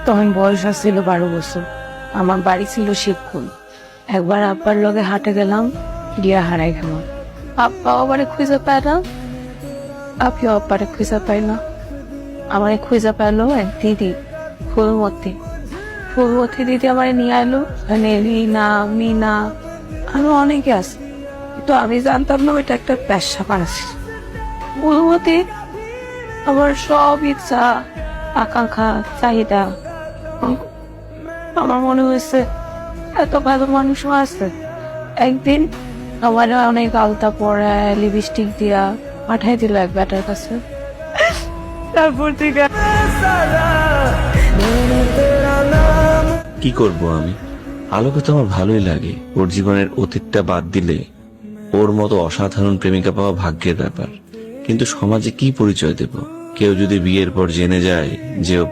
তখন বয়স ছিল 12 বছর। আমার বাড়ি ছিল শিবকুল। একবার আব্বার লগে হাটে গেলাম, গিয়া হারাই গেলাম। আব্বা আবারে খুঁজে পায় না, আপিও আব্বারে খুঁজে পাই না। আমারে খুঁজে পাইলো এক দিদি, ফুলমতি। ফুলমতি দিদি আমারে নিয়ে আইলো। মানে রিনা, মিনা, আরো অনেকে আছে, কিন্তু আমি জানতাম না ওইটা একটা ব্যবসা বানাচ্ছি। ফুলমতি আমার সব ইচ্ছা, আকাঙ্ক্ষা, চাহিদা। আমার মনে হয়েছে এত ভালো মানুষও আছে। একদিন আমার অনেক আলতা পরায় লিপস্টিক দিয়া পাঠাই দিল এক ব্যাটার কাছে। তারপর থেকে কি করব আমি? আলোকে তো আমার ভালোই লাগে। ওর জীবনের অতীতটা বাদ দিলে ওর মতো অসাধারণ প্রেমিকা পাওয়া ভাগ্যের ব্যাপার। কিন্তু সমাজে কি পরিচয় দেব? কেউ যদি বিয়ের পর জেনে যায় যে ও